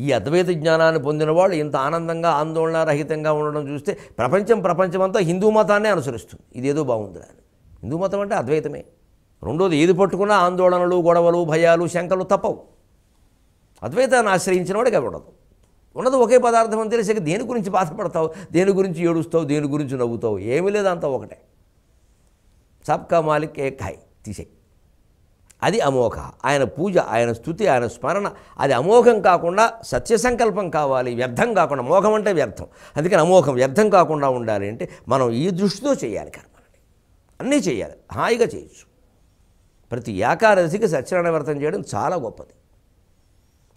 ఈ అద్వైత జ్ఞానాన్ని పొందిన వాళ్ళు ఇంత ఆనందంగా ఆందోళన రహితంగా ఉండడం చూస్తే ప్రపంచమంతా హిందూ మతాన్నే అనుసరిస్తుంది. ఇదేదో బాగుంది అని. హిందూ మతం అంటే అద్వైతమే. రెండోది ఏది పట్టుకున్నా ఆందోళనలు, గొడవలు, భయాలు, శంకలు తప్పవు. అద్వైతాన్ని ఆశ్రయించిన వాడికి అవి ఉన్నది ఒకే పదార్థం అని తెలిసాక దేని గురించి బాధపడతావు, దేని గురించి ఏడుస్తావు, దేని గురించి నవ్వుతావు? ఏమీ లేదు, అంతా ఒకటే. సబ్కా మాలిక్ ఏక్ హై, తీసేయి. అది అమోఘ. ఆయన పూజ, ఆయన స్తుతి, ఆయన స్మరణ అది అమోఘం కాకుండా సత్యసంకల్పం కావాలి, వ్యర్థం కాకుండా. మోఘం అంటే వ్యర్థం, అందుకని అమోఘం. వ్యర్థం కాకుండా ఉండాలి అంటే మనం ఈ దృష్టితో చేయాలి కర్మలని. అన్నీ చేయాలి, హాయిగా చేయొచ్చు. ప్రతి ఏకాదశికి సత్యనారాయణ వ్రతం చేయడం చాలా గొప్పది.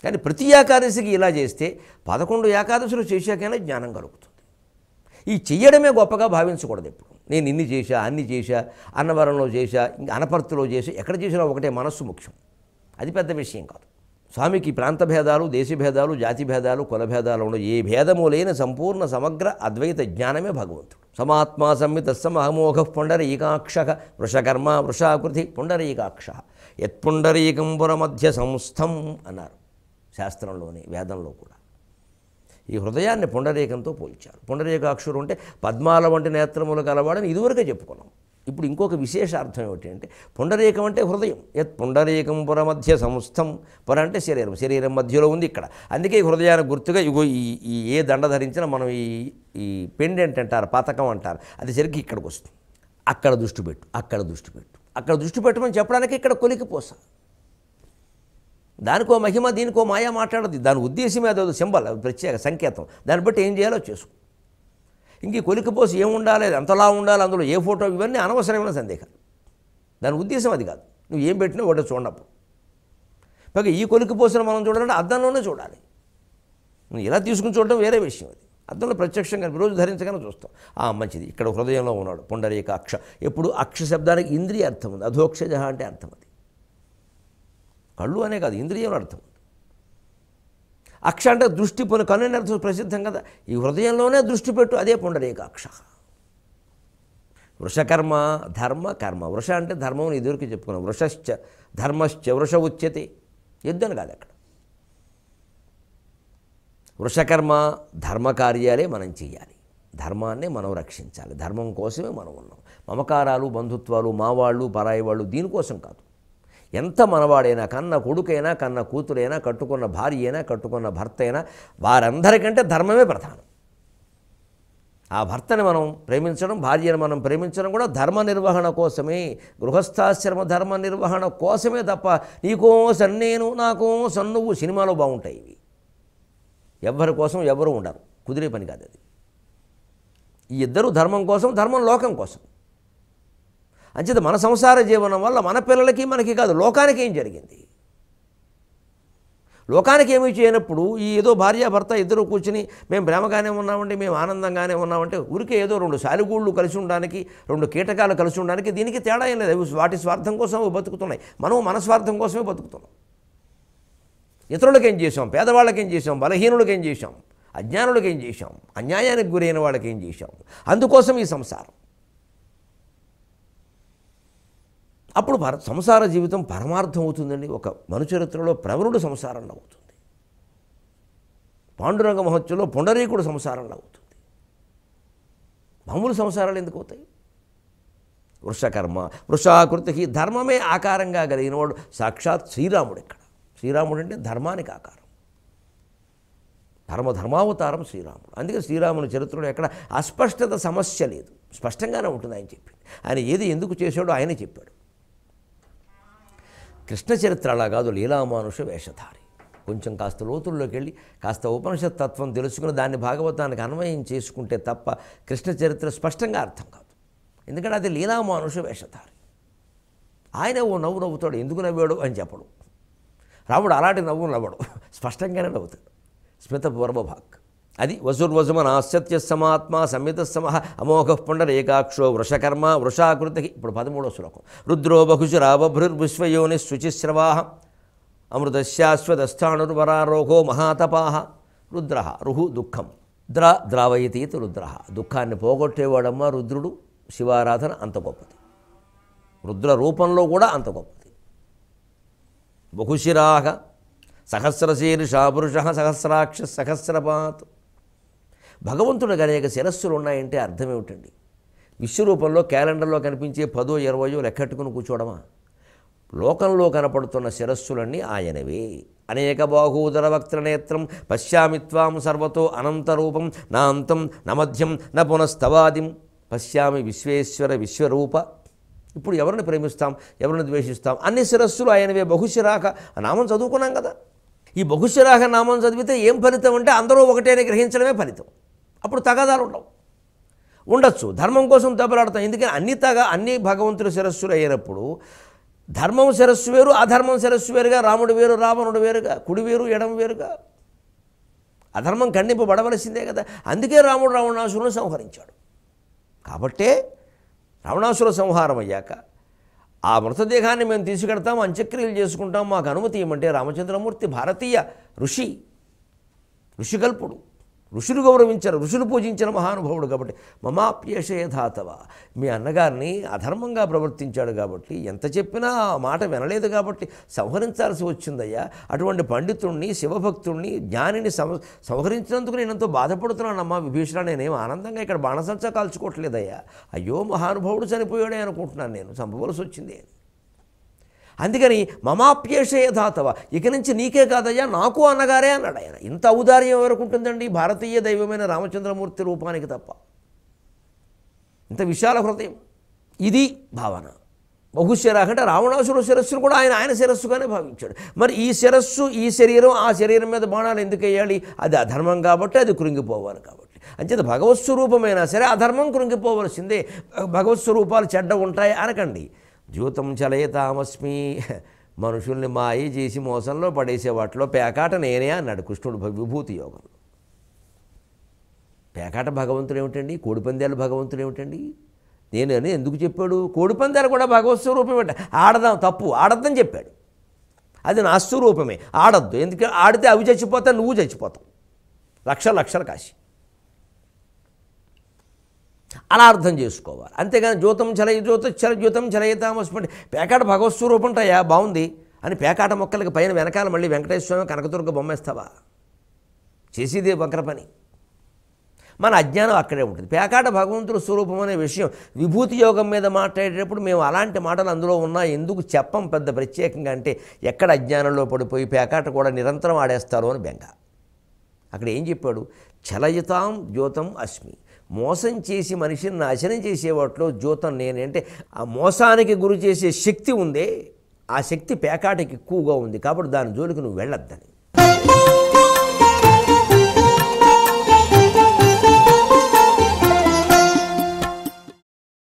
కానీ ప్రతి ఏకాదశికి ఇలా చేస్తే 11 ఏకాదశులు చేశాకైనా జ్ఞానం కలుగుతుంది. ఈ చెయ్యడమే గొప్పగా భావించకూడదు. ఎప్పుడు నేను ఇన్ని చేశా, అన్ని చేశా, అన్నవరంలో చేశా, ఇంకా అనపర్తిలో చేశా, ఎక్కడ చేసినా ఒకటే, మనస్సు ముఖ్యం. అది పెద్ద విషయం కాదు. స్వామికి ప్రాంత భేదాలు, దేశ భేదాలు, జాతి భేదాలు, కుల భేదాలు ఉండవు. ఏ భేదము లేని సంపూర్ణ సమగ్ర అద్వైత జ్ఞానమే భగవంతుడు. సమాత్మా సంహిత సమహమోఘ పుండరీకాక్ష వృషకర్మ వృషాకృతి పుండరీకాక్ష యత్పుండరీకంబుర మధ్య సంస్థం అన్నారు శాస్త్రంలోని, వేదంలో కూడా. ఈ హృదయాన్ని పుండరీకంతో పోల్చారు. పుండరీకాక్షుడు అంటే పద్మాల వంటి నేత్రములు కలవాడని ఇదివరకే చెప్పుకున్నాం. ఇప్పుడు ఇంకొక విశేష అర్థం ఏమిటి అంటే, పుండరీకం అంటే హృదయం. యత్ పుండరీకం పుర మధ్య సంస్థం. పుర అంటే శరీరం, శరీరం మధ్యలో ఉంది ఇక్కడ. అందుకే ఈ హృదయానికి గుర్తుగా ఇగో ఈ ఏ దండ ధరించినా మనం ఈ పెండెంట్ అంటారు, పతకం అంటారు, అది సరిగ్గా ఇక్కడికి వస్తుంది. అక్కడ దృష్టి పెట్టు, అక్కడ దృష్టి పెట్టు, అక్కడ దృష్టి పెట్టమని చెప్పడానికి ఇక్కడ కొలికిపోస. దానికో మహిమ, దీనికో మాయా మాట్లాడదు. దాని ఉద్దేశమే అదో సింబల్, ప్రత్యేక సంకేతం. దాన్ని బట్టి ఏం చేయాలో చేసుకో. ఇంక ఈ కొలికిపోసి ఏముండాలి, ఎంతలా ఉండాలి, అందులో ఏ ఫోటో, ఇవన్నీ అనవసరమైన సందేహాలు. దాని ఉద్దేశం అది కాదు. నువ్వు ఏం పెట్టినా ఒకటి చూడప్పుడు. పైగా ఈ కొలికిపోసిన మనం చూడాలంటే అద్దంలోనే చూడాలి. నువ్వు ఇలా తీసుకుని చూడడం వేరే విషయం. అది అద్దంలో ప్రత్యక్షంగా రోజు ధరించగానే చూస్తాం. మంచిది, ఇక్కడ హృదయంలో ఉన్నాడు పుండరీకాక్ష. ఎప్పుడు అక్ష శబ్దానికి ఇంద్రియ అర్థం ఉంది. అధోక్షజ అంటే అర్థం. అది కళ్ళు అనే కాదు, ఇంద్రియం అర్థం. అక్ష అంటే దృష్టి, పోని కన్ను అర్థం ప్రసిద్ధం కదా. ఈ హృదయంలోనే దృష్టి పెట్టు, అదే పుండరీకాక్ష. వృషకర్మ ధర్మ కర్మ. వృష అంటే ధర్మం, ఎదురుకి చెప్పుకున్నాం. వృషశ్చ ధర్మశ్చ వృష ఉచ్యతే, ఎద్దని కాదు అక్కడ. వృషకర్మ ధర్మకార్యాలే మనం చేయాలి, ధర్మాన్నే మనం రక్షించాలి. ధర్మం కోసమే మనం ఉన్నాం. మమకారాలు, బంధుత్వాలు, మావాళ్ళు, పరాయి వాళ్ళు దీనికోసం కాదు. ఎంత మనవాడైనా, కన్న కొడుకైనా, కన్న కూతురైనా, కట్టుకున్న భార్య అయినా, కట్టుకున్న భర్త అయినా, వారందరికంటే ధర్మమే ప్రధానం. ఆ భర్తని మనం ప్రేమించడం, భార్యను మనం ప్రేమించడం కూడా ధర్మ నిర్వహణ కోసమే, గృహస్థాశ్రమ ధర్మ నిర్వహణ కోసమే తప్ప నీకోసం నేను, నాకోసం నువ్వు సినిమాలో బాగుంటాయి ఇవి. ఎవరి కోసం ఎవరు ఉండరు, కుదిరే పని కాదు అది. ఈ ఇద్దరు ధర్మం కోసం, ధర్మం లోకం కోసం. అంచేత మన సంసార జీవనం వల్ల మన పిల్లలకి, మనకి కాదు, లోకానికి ఏం జరిగింది? లోకానికి ఏమీ చేయనప్పుడు ఈ ఏదో భార్యాభర్త ఇద్దరు కూర్చుని మేము ప్రేమగానే ఉన్నామండి, మేము ఆనందంగానే ఉన్నామంటే ఊరికే ఏదో 2 సాలిగూళ్ళు కలిసి ఉండడానికి, 2 కీటకాలు కలిసి ఉండడానికి దీనికి తేడా ఏం లేదు. వాటి స్వార్థం కోసం బతుకుతున్నాయి, మనం మన స్వార్థం కోసమే బతుకుతున్నాం. ఇతరులకు ఏం చేసాం, పేదవాళ్ళకి ఏం చేసాం, బలహీనులకు ఏం చేసాం, అజ్ఞానులకు ఏం చేసాం, అన్యాయానికి గురైన వాళ్ళకి ఏం చేసాం. అందుకోసం ఈ సంసారం. అప్పుడు సంసార జీవితం పరమార్థం అవుతుందండి. ఒక మనుచరిత్రలో ప్రవరుడు సంసారంలో అవుతుంది, పాండురంగ మహత్యంలో పుండరీకుడు సంసారంలో అవుతుంది. మామూలు సంసారాలు ఎందుకు అవుతాయి? వృషకర్మ వృషాకృతికి ధర్మమే ఆకారంగా కలిగినవాడు సాక్షాత్ శ్రీరాముడు. ఇక్కడ శ్రీరాముడు అంటే ధర్మానికి ఆకారం, పరమధర్మావతారం శ్రీరాముడు. అందుకే శ్రీరాముని చరిత్రలో ఎక్కడ అస్పష్టత సమస్య లేదు, స్పష్టంగానే ఉంటుంది. ఆయన చెప్పింది, ఆయన ఏది ఎందుకు చేశాడో ఆయనే చెప్పాడు. కృష్ణ చరిత్ర అలా కాదు, లీలామానుష వేషధారి. కొంచెం కాస్త లోతుల్లోకి వెళ్ళి కాస్త ఉపనిషత్ తత్వం తెలుసుకుని దాన్ని భాగవతానికి అన్వయం చేసుకుంటే తప్ప కృష్ణ చరిత్ర స్పష్టంగా అర్థం కాదు. ఎందుకంటే అది లీలామానుష వేషధారి. ఆయన ఓ నవ్వు నవ్వుతాడు, ఎందుకు నవ్వాడు అని చెప్పడు. రాముడు అలాంటి నవ్వు నవ్వడు, స్పష్టంగానే నవ్వుతాడు. స్మిత పూర్వభాగ్ అది వసుర్వసుమనాశ్చత్య సమాత్మ సంహిత సమః అమోఘ పుండరీకాక్షో వృషకర్మ వృషాకృతి. ఇప్పుడు 13వ శ్లోకం. రుద్రో బహుశురాబభృర్విశ్వయోని శుచిశ్రవాహ అమృతశాశ్వతస్థాణుర్వరారోహో మహాతపాహ. రుద్ర రుహు దుఃఖం, ద్రావయతీత రుద్ర. దుఃఖాన్ని పోగొట్టేవాడమ్మ రుద్రుడు. శివారాధన అంత గొప్పది, రుద్ర రూపంలో కూడా అంత గొప్పది. బహుశిరాహ సహస్రశీర్షా పురుష సహస్రాక్ష సహస్రపాత్. భగవంతుడికి అనేక శిరస్సులు ఉన్నాయంటే అర్థం ఏమిటండి? విశ్వరూపంలో క్యాలెండర్లో కనిపించే 10, 20 లెక్కట్టుకుని కూర్చోవడమా? లోకంలో కనపడుతున్న శిరస్సులన్నీ ఆయనవే. అనేక బాహూదర వక్త్రనేత్రం పశ్యామి త్వాం సర్వతో అనంతరూపం నా అంతం న మధ్యం న పునస్తవాదిం పశ్యామి విశ్వేశ్వర విశ్వరూప. ఇప్పుడు ఎవరిని ప్రేమిస్తాం, ఎవరిని ద్వేషిస్తాం? అన్ని శిరస్సులు ఆయనవే. బహుశిరాక నామం చదువుకున్నాం కదా. ఈ బహుశిరాక నామం చదివితే ఏం ఫలితం అంటే అందరూ ఒకటే అని గ్రహించడమే ఫలితం. అప్పుడు తగాదాలు ఉండొచ్చు, ధర్మం కోసం దెబ్బలాడతాం. ఎందుకని అన్ని భగవంతుడి శిరస్సులు అయినప్పుడు ధర్మం శిరస్సు వేరు, అధర్మం శిరస్సు వేరుగా, రాముడు వేరు రావణుడు వేరుగా, కుడి వేరు ఎడమ వేరుగా. అధర్మం ఖండింపబడవలసిందే కదా. అందుకే రాముడు రావణాసురుని సంహరించాడు. కాబట్టే రావణాసుర సంహారం అయ్యాక ఆ మృతదేహాన్ని మేము తీసుకెడతాం, అంత్యక్రియలు చేసుకుంటాం, మాకు అనుమతి ఇవ్వమంటే రామచంద్రమూర్తి భారతీయ ఋషికల్పుడు, ఋషులు గౌరవించారు, ఋషులు పూజించిన మహానుభావుడు. కాబట్టి మమాప్యేషయధాతవ, మీ అన్నగారిని అధర్మంగా ప్రవర్తించాడు కాబట్టి, ఎంత చెప్పినా ఆ మాట వినలేదు కాబట్టి సంహరించాల్సి వచ్చిందయ్యా. అటువంటి పండితుణ్ణి, శివభక్తుణ్ణి, జ్ఞానిని సంహరించినందుకు నేను ఎంతో బాధపడుతున్నానమ్మా విభీషణ. నేనేం ఆనందంగా ఇక్కడ బాణసంచా కాల్చుకోవట్లేదయ్యా. అయ్యో మహానుభావుడు చనిపోయాడే అనుకుంటున్నాను, నేను చంపవలసి వచ్చింది అని. అందుకని మమాప్యేషయధాతవ, ఇక నుంచి నీకే కాదయ్యా నాకు అన్నగారే అన్నాడు ఆయన. ఇంత ఔదార్యం ఎవరికి ఉంటుందండి భారతీయ దైవమైన రామచంద్రమూర్తి రూపానికి తప్ప. ఇంత విశాల హృదయం. ఇది భావన. బహుశిరాక అంటే రావణాసురుడు శిరస్సును కూడా ఆయన శిరస్సుగానే భావించాడు. మరి ఈ శిరస్సు, ఈ శరీరం, ఆ శరీరం మీద బాణాలు ఎందుకు వేయాలి? అది అధర్మం కాబట్టి, అది కృంగిపోవాలి కాబట్టి. అంచేత భగవత్ స్వరూపమైనా సరే అధర్మం కృంగిపోవలసిందే. భగవత్ స్వరూపాలు చెడ్డ ఉంటాయి అనకండి. ద్యూతం చలయతామస్మి, మనుషుల్ని మాయి చేసి మోసంలో పడేసే వాటిలో పేకాట నేనే అన్నాడు కృష్ణుడు విభూతి యోగంలో. పేకాట భగవంతుడు ఏమిటండి? కోడిపందాలు భగవంతుడు ఏమిటండి? నేనని ఎందుకు చెప్పాడు? కోడిపందాలు కూడా భగవత్ స్వరూపం ఏంట. ఆడదాం, తప్పు, ఆడద్దని చెప్పాడు. అది నా స్వరూపమే, ఆడద్దు. ఎందుకంటే ఆడితే అవి చచ్చిపోతావు, నువ్వు చచ్చిపోతావు. లక్షలు కాసి అలా అర్థం చేసుకోవాలి. అంతేగాని జ్యోతం చలయితామస్మంటే పేకాట భగవత్ స్వరూపం ఉంటాయా, బాగుంది అని పేకాట మొక్కలకి పైన వెనకాల మళ్ళీ వెంకటేశ్వర స్వామి, కనకదుర్గ బొమ్మేస్తావా? చేసేదే వక్ర పని. మన అజ్ఞానం అక్కడే ఉంటుంది. పేకాట భగవంతుడు స్వరూపం అనే విషయం విభూతి యోగం మీద మాట్లాడేటప్పుడు మేము అలాంటి మాటలు అందులో ఉన్నా ఎందుకు చెప్పం పెద్ద ప్రత్యేకంగా అంటే, ఎక్కడ అజ్ఞానంలో పడిపోయి పేకాట కూడా నిరంతరం ఆడేస్తారు అని బెంగ. అక్కడ ఏం చెప్పాడు? చలయితాం జ్యోతం అస్మి, మోసం చేసి మనిషిని నాశనం చేసే వాటిలో జ్యోతం నేనే. అంటే ఆ మోసానికి గురి చేసే శక్తి ఉందే, ఆ శక్తి పేకాటకి ఎక్కువగా ఉంది కాబట్టి దాని జోలికి నువ్వు వెళ్ళొద్దని.